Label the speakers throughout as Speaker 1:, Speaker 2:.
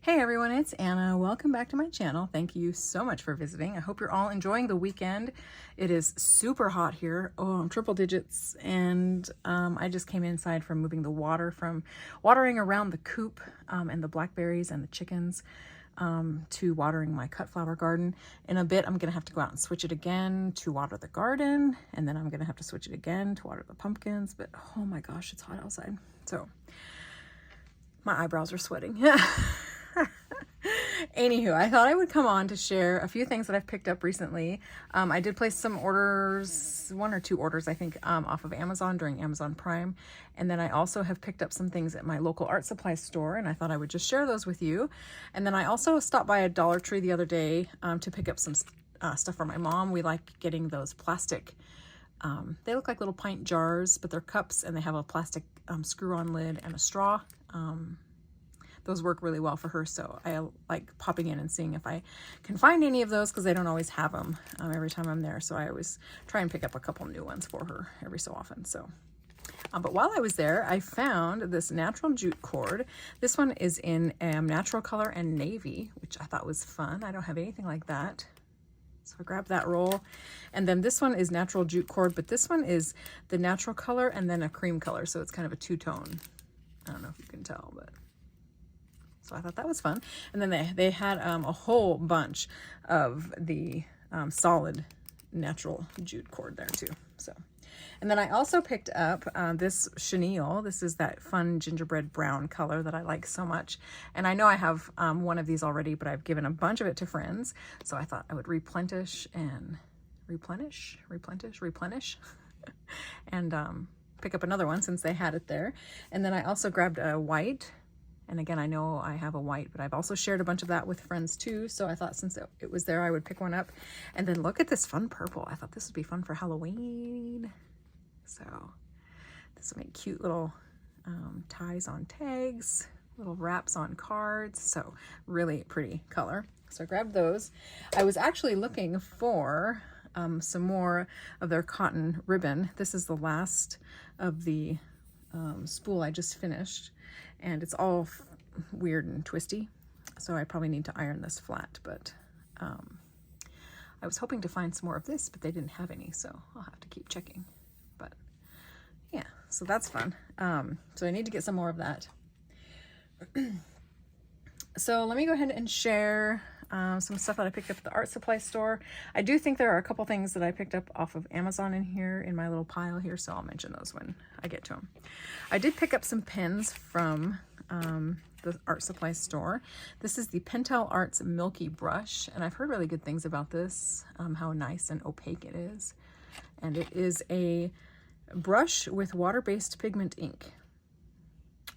Speaker 1: Hey everyone, it's Anna. Welcome back to my channel. Thank you so much for visiting. I hope you're all enjoying the weekend. It is super hot here. Oh, I'm triple digits, and I just came inside from moving the water from watering around the coop and the blackberries and the chickens to watering my cut flower garden. In a bit, I'm gonna have to go out and switch it again to water the garden, and then I'm gonna have to switch it again to water the pumpkins. But oh my gosh, it's hot outside. So my eyebrows are sweating. Anywho, I thought I would come on to share a few things that I've picked up recently. I did place some orders, 1 or 2 orders, I think, off of Amazon during Amazon Prime. And then I also have picked up some things at my local art supply store, and I thought I would just share those with you. And then I also stopped by a Dollar Tree the other day to pick up some stuff for my mom. We like getting those plastic, they look like little pint jars, but they're cups, and they have a plastic screw-on lid and a straw. Those work really well for her, so I like popping in and seeing if I can find any of those, because they don't always have them every time I'm there, so I always try and pick up a couple new ones for her every so often. So but while I was there, I found this natural jute cord. This one is in natural color and navy, which I thought was fun. I don't have anything like that, so I grabbed that roll. And then this one is natural jute cord, but this one is the natural color and then a cream color, so it's kind of a two-tone. I don't know if you can tell, but so I thought that was fun. And then they had a whole bunch of the solid natural jute cord there too. So, and then I also picked up this chenille. This is that fun gingerbread brown color that I like so much. And I know I have one of these already, but I've given a bunch of it to friends. So I thought I would replenish and and pick up another one since they had it there. And then I also grabbed a white. And again, I know I have a white, but I've also shared a bunch of that with friends too. So I thought since it was there, I would pick one up. And then look at this fun purple. I thought this would be fun for Halloween. So this will make cute little ties on tags, little wraps on cards. So really pretty color. So I grabbed those. I was actually looking for some more of their cotton ribbon. This is the last of the spool I just finished. And it's all weird and twisty, so I probably need to iron this flat, but I was hoping to find some more of this, but they didn't have any, so I'll have to keep checking. But yeah, so that's fun. So I need to get some more of that. So let me go ahead and share some stuff that I picked up at the art supply store. I do think there are a couple things that I picked up off of Amazon in here in my little pile here, so I'll mention those when I get to them. I did pick up some pens from the art supply store. This is the Pentel Arts Milky Brush, and I've heard really good things about this, how nice and opaque it is. And it is a brush with water-based pigment ink.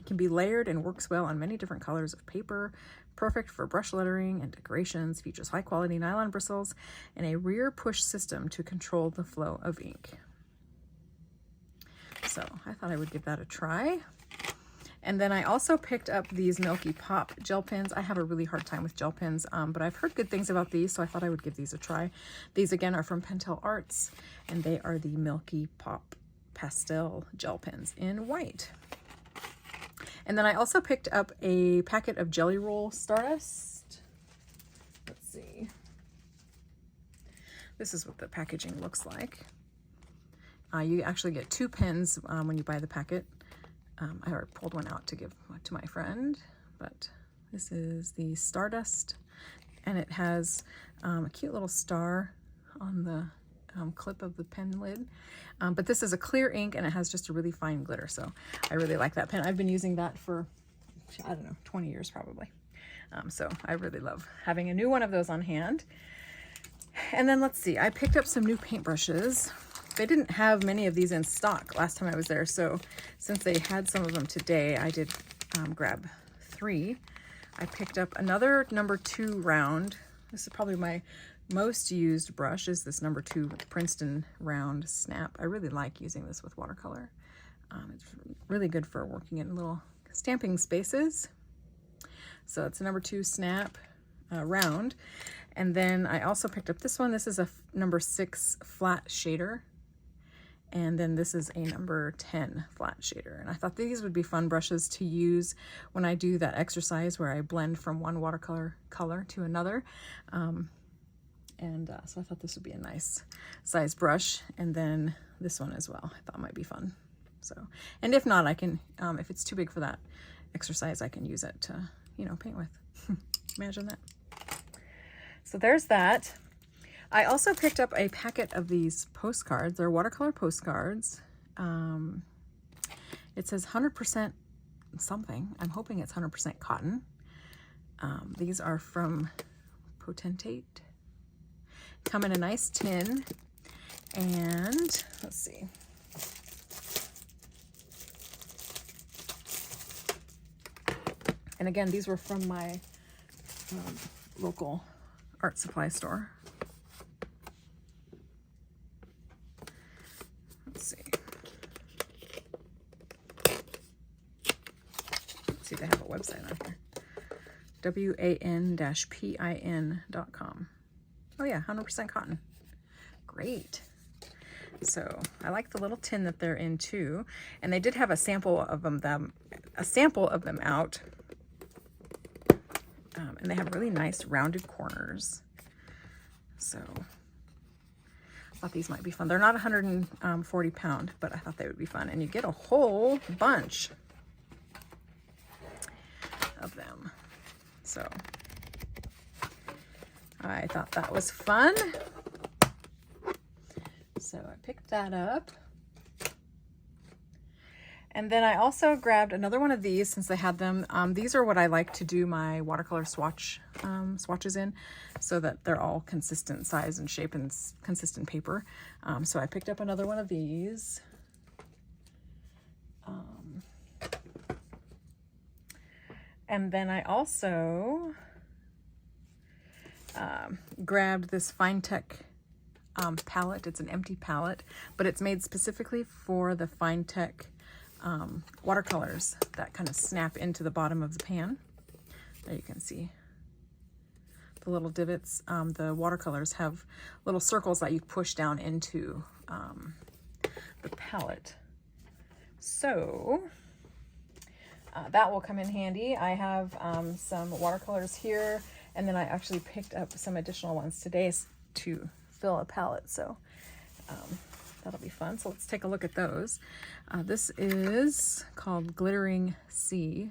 Speaker 1: It can be layered and works well on many different colors of paper. Perfect for brush lettering and decorations. Features high quality nylon bristles and a rear push system to control the flow of ink. So I thought I would give that a try. And then I also picked up these Milky Pop gel pens. I have a really hard time with gel pens, but I've heard good things about these, so I thought I would give these a try. These again are from Pentel Arts, and they are the Milky Pop pastel gel pens in white. And then I also picked up a packet of Jelly Roll Stardust. Let's see. This is what the packaging looks like. You actually get 2 pens when you buy the packet. I already pulled one out to give to my friend, but this is the Stardust, and it has a cute little star on the clip of the pen lid. But this is a clear ink, and it has just a really fine glitter, so I really like that pen. I've been using that for, I don't know, 20 years probably. So I really love having a new one of those on hand. And then let's see, I picked up some new paintbrushes. They didn't have many of these in stock last time I was there, so since they had some of them today, I did grab 3. I picked up another number 2 round. This is probably my most used brush, is this number 2 Princeton round snap. I really like using this with watercolor. It's really good for working in little stamping spaces. So it's a number 2 snap round. And then I also picked up this one. This is a number 6 flat shader. And then this is a number 10 flat shader. And I thought these would be fun brushes to use when I do that exercise where I blend from one watercolor color to another. So I thought this would be a nice size brush. And then this one as well, I thought might be fun. So, and if not, I can, if it's too big for that exercise, I can use it to, you know, paint with. Imagine that. So there's that. I also picked up a packet of these postcards. They're watercolor postcards. It says 100% something. I'm hoping it's 100% cotton. These are from Potentate. Come in a nice tin. And let's see. And again, these were from my local art supply store. Let's see. Let's see if they have a website on here. WAN-PIN.com. Oh yeah, 100% cotton. Great. So I like the little tin that they're in too. And they did have a sample of them out. And they have really nice rounded corners. So I thought these might be fun. They're not 140 pound, but I thought they would be fun. And you get a whole bunch of them. So I thought that was fun. So I picked that up. And then I also grabbed another one of these since they had them. These are what I like to do my watercolor swatches in, so that they're all consistent size and shape and consistent paper. So I picked up another one of these. And then I also grabbed this Finetec palette. It's an empty palette, but it's made specifically for the Finetec watercolors that kind of snap into the bottom of the pan. There you can see the little divots. The watercolors have little circles that you push down into the palette. So that will come in handy. I have some watercolors here, and then I actually picked up some additional ones today to fill a palette. So that'll be fun. So let's take a look at those. This is called Glittering Sea,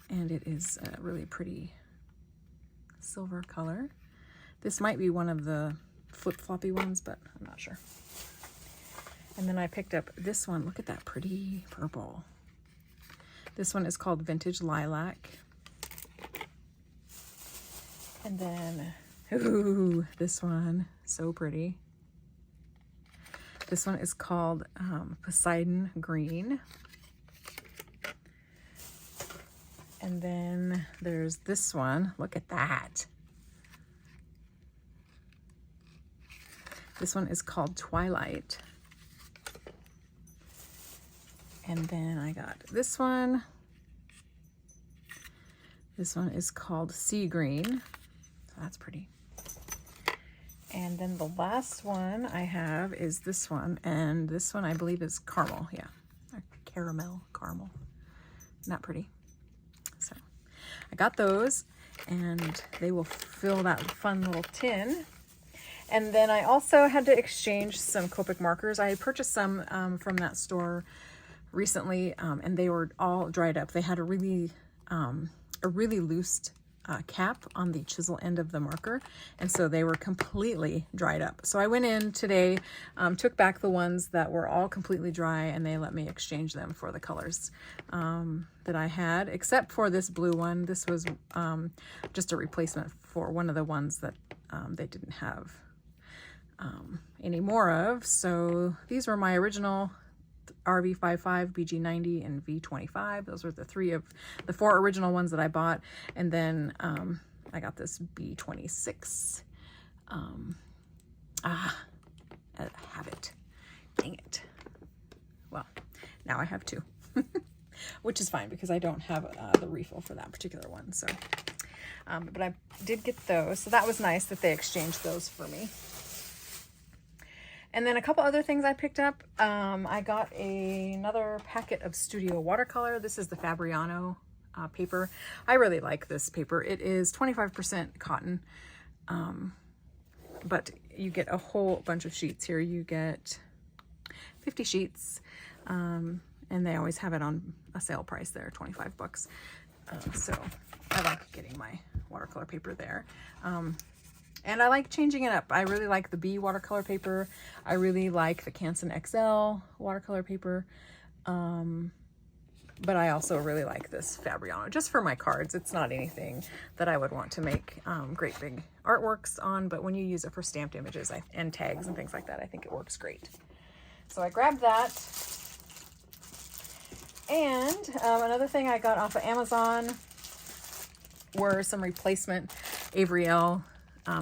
Speaker 1: and it is a really pretty silver color. This might be one of the flip-floppy ones, but I'm not sure. And then I picked up this one. Look at that pretty purple. This one is called Vintage Lilac. And then, ooh, this one, so pretty. This one is called Poseidon Green. And then there's this one. Look at that. This one is called Twilight. And then I got this one. This one is called Sea Green. So that's pretty. And then the last one I have is this one. And this one I believe is caramel. Yeah, caramel. Isn't that pretty? So I got those, and they will fill that fun little tin. And then I also had to exchange some Copic markers. I had purchased some from that store recently, and they were all dried up. They had a really loose cap on the chisel end of the marker, and so they were completely dried up. So I went in today, took back the ones that were all completely dry, and they let me exchange them for the colors that I had, except for this blue one. This was just a replacement for one of the ones that they didn't have any more of. So these were my original RV55, BG90, and V25. Those were the four original ones that I bought. And then I got this B26. I have it. Dang it. Well, now I have two, which is fine because I don't have the refill for that particular one. So, but I did get those. So that was nice that they exchanged those for me. And then a couple other things I picked up. I got another packet of Studio Watercolor. This is the Fabriano paper. I really like this paper. It is 25% cotton, but you get a whole bunch of sheets here. You get 50 sheets, and they always have it on a sale price there, 25 bucks. So I like getting my watercolor paper there. And I like changing it up. I really like the B watercolor paper. I really like the Canson XL watercolor paper. But I also really like this Fabriano, just for my cards. It's not anything that I would want to make great big artworks on, but when you use it for stamped images and tags and things like that, I think it works great. So I grabbed that. And another thing I got off of Amazon were some replacement Avery Elle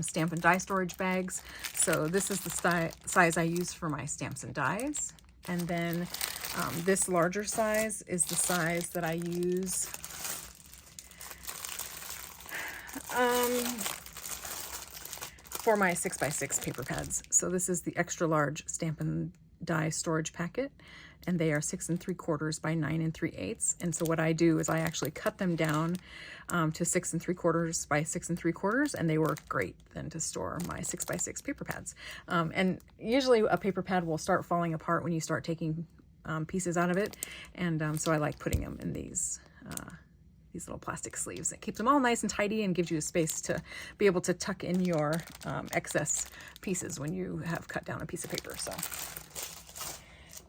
Speaker 1: stamp and die storage bags. So this is the size I use for my stamps and dies. And then this larger size is the size that I use for my 6x6 paper pads. So this is the extra large stamp and die storage packet, and they are 6 3/4 by 9 3/8. And so what I do is I actually cut them down to 6 3/4 by 6 3/4, and they work great then to store my 6x6 paper pads. And usually a paper pad will start falling apart when you start taking pieces out of it, and so I like putting them in these little plastic sleeves. It keeps them all nice and tidy and gives you a space to be able to tuck in your excess pieces when you have cut down a piece of paper. So,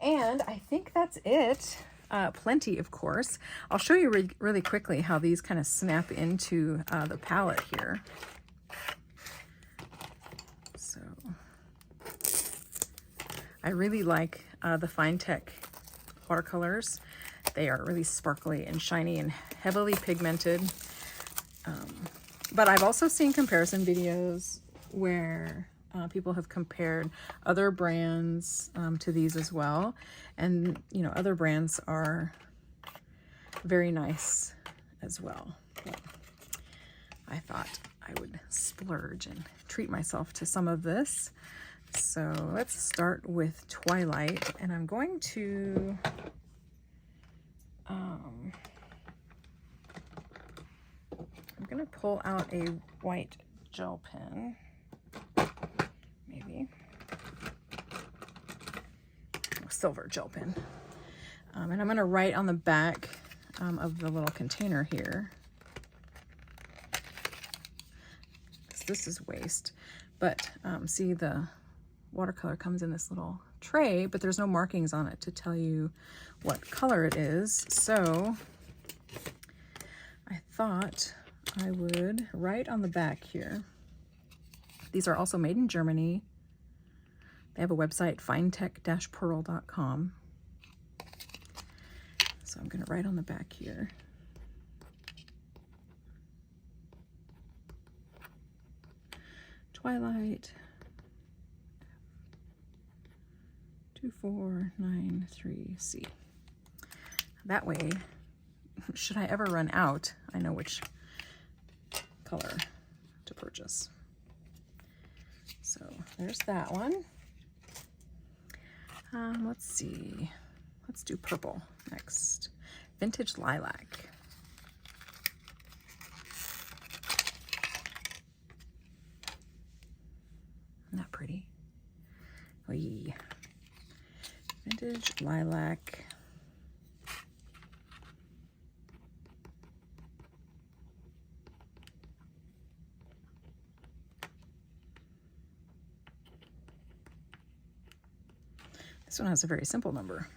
Speaker 1: and I think that's it. Plenty, of course. I'll show you really quickly how these kind of snap into the palette here. So I really like the Finetec watercolors. They are really sparkly and shiny and heavily pigmented. But I've also seen comparison videos where people have compared other brands to these as well. And, you know, other brands are very nice as well. But I thought I would splurge and treat myself to some of this. So let's start with Twilight, and I'm going to pull out a white gel pen, maybe a silver gel pen, and I'm going to write on the back of the little container here. This is waste, but see, the watercolor comes in this little tray, but there's no markings on it to tell you what color it is. So I thought I would write on the back here. These are also made in Germany. They have a website, finetec-pearl.com. So I'm going to write on the back here. Twilight 2493C. That way, should I ever run out, I know which color to purchase. So there's that one. Let's see. Let's do purple next. Vintage Lilac. Isn't that pretty? Oy. Vintage Lilac. This one has a very simple number,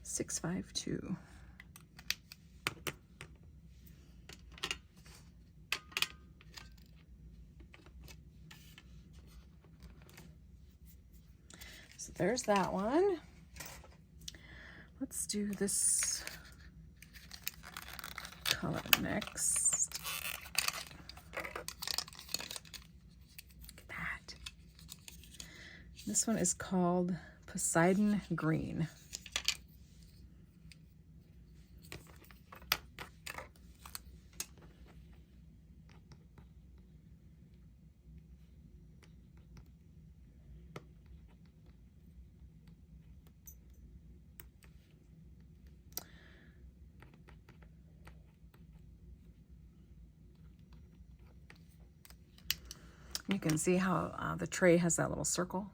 Speaker 1: 652. So there's that one. Let's do this color next. Look at that. This one is called Poseidon Green. You can see how the tray has that little circle.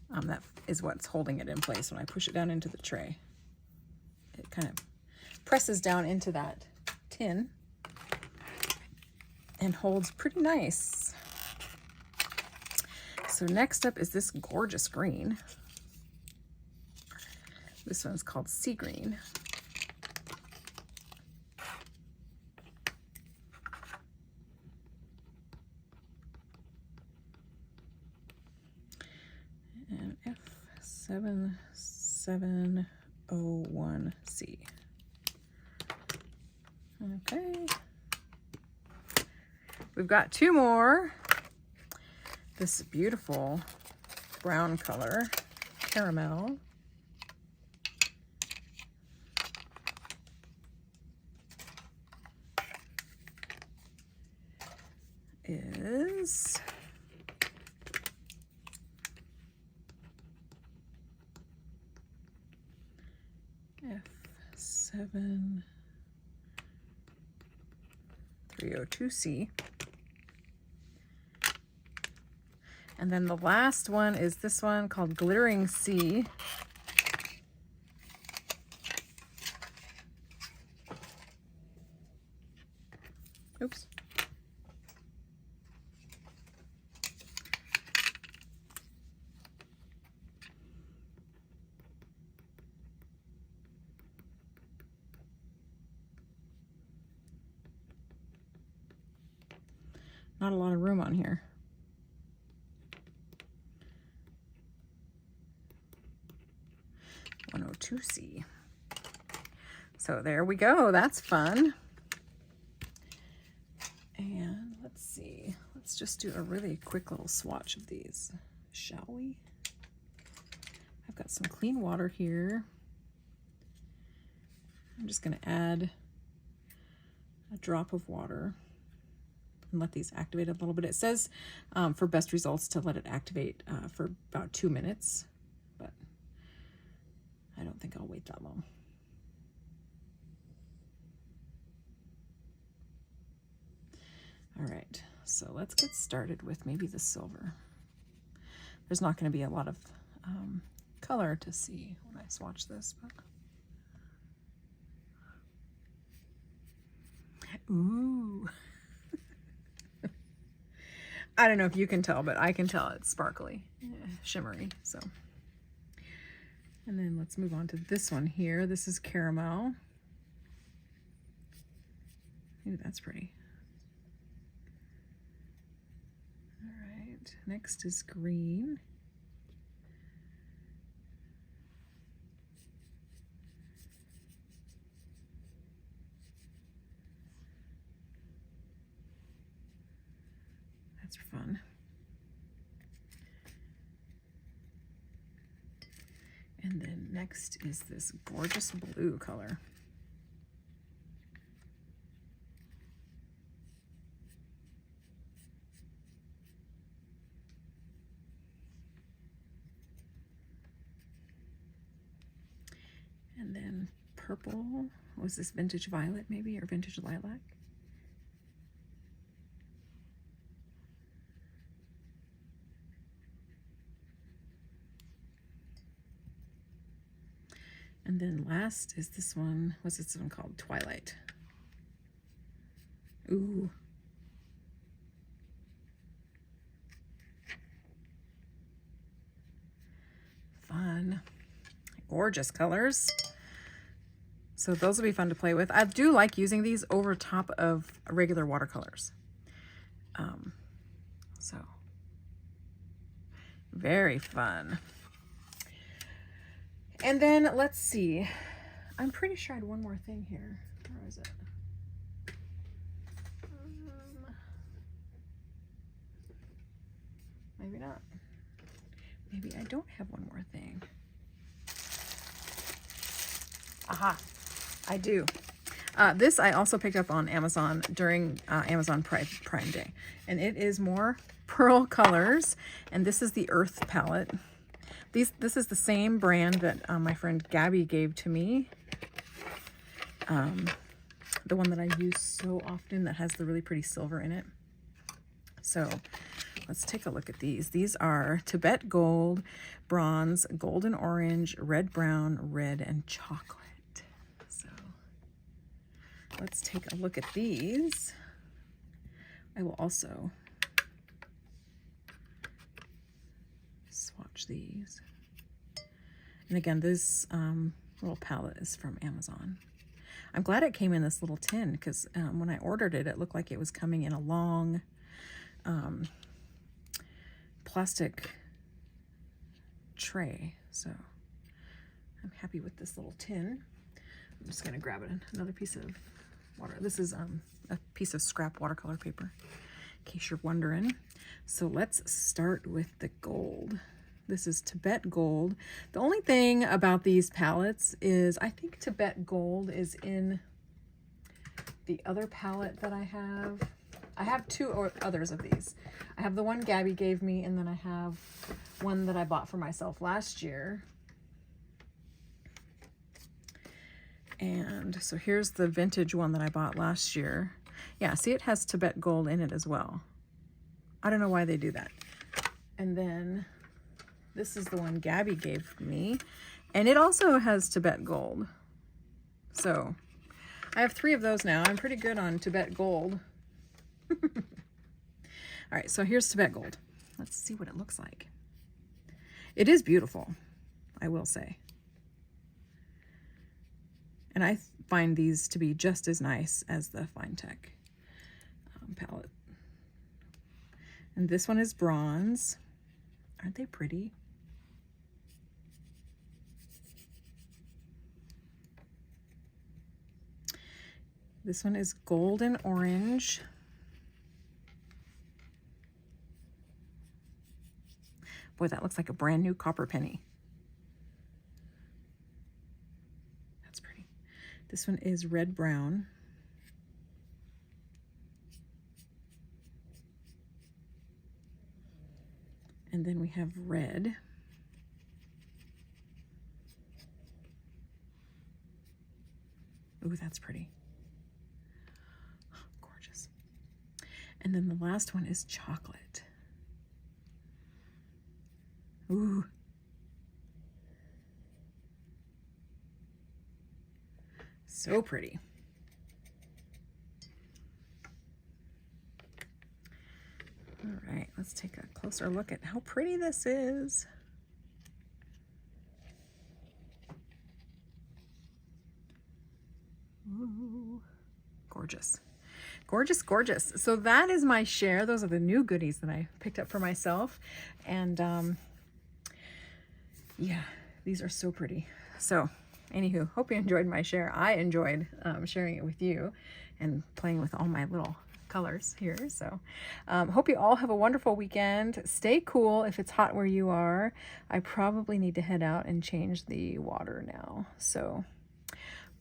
Speaker 1: That is what's holding it in place. When I push it down into the tray, it kind of presses down into that tin and holds pretty nice. So next up is this gorgeous green. This one's called Sea Green. And F7701C. Okay. We've got two more. This beautiful brown color, caramel. Is F7302C. And then the last one is this one called Glittering Sea. Oops. Not a lot of room on here. C. So there we go. That's fun. And let's see. Let's just do a really quick little swatch of these, shall we? I've got some clean water here. I'm just going to add a drop of water and let these activate a little bit. It says for best results to let it activate for about 2 minutes, but I don't think I'll wait that long. All right, so let's get started with maybe the silver. There's not going to be a lot of color to see when I swatch this, but ooh. I don't know if you can tell, but I can tell it's sparkly, shimmery, so. And then let's move on to this one here. This is caramel. Ooh, that's pretty. All right, next is green. That's fun. And then next is this gorgeous blue color. And then purple. Was this vintage violet maybe, or vintage lilac? And then last is this one. What's this one called? Twilight. Ooh. Fun. Gorgeous colors. So those will be fun to play with. I do like using these over top of regular watercolors. So very fun. And then let's see. I'm pretty sure I had one more thing here. Where is it? Maybe not. Maybe I don't have one more thing. Aha, I do. This I also picked up on Amazon during Amazon Prime Day. And it is more Pearl Colors. And this is the Earth palette. This is the same brand that my friend Gabby gave to me. The one that I use so often that has the really pretty silver in it. So let's take a look at these. These are Tibet Gold, Bronze, Golden Orange, Red Brown, Red, and Chocolate. So let's take a look at these. I will also swatch these. And again, this little palette is from Amazon. I'm glad it came in this little tin because when I ordered it, it looked like it was coming in a long plastic tray. So I'm happy with this little tin. I'm just going to grab another piece of water. This is a piece of scrap watercolor paper, in case you're wondering. So let's start with the gold. This is Tibet Gold. The only thing about these palettes is I think Tibet Gold is in the other palette that I have. I have two others of these. I have the one Gabby gave me, and then I have one that I bought for myself last year. And so here's the vintage one that I bought last year. Yeah, see, it has Tibet Gold in it as well. I don't know why they do that. And then this is the one Gabby gave me, and it also has Tibet Gold. So I have 3 of those now. I'm pretty good on Tibet Gold. All right, so here's Tibet Gold. Let's see what it looks like. It is beautiful, I will say. And I find these to be just as nice as the Finetec palette. And this one is bronze. Aren't they pretty? This one is golden orange. Boy, that looks like a brand new copper penny. That's pretty. This one is red brown. And then we have red. Ooh, that's pretty. Gorgeous. And then the last one is chocolate. Ooh. So pretty. All right, let's take a closer look at how pretty this is. Ooh, gorgeous. Gorgeous, gorgeous. So that is my share. Those are the new goodies that I picked up for myself. And yeah, these are so pretty. So anywho, hope you enjoyed my share. I enjoyed sharing it with you and playing with all my little colors here. So hope you all have a wonderful weekend. Stay cool if it's hot where you are. I probably need to head out and change the water now. So,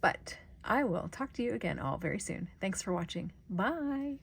Speaker 1: but I will talk to you again all very soon. Thanks for watching. Bye.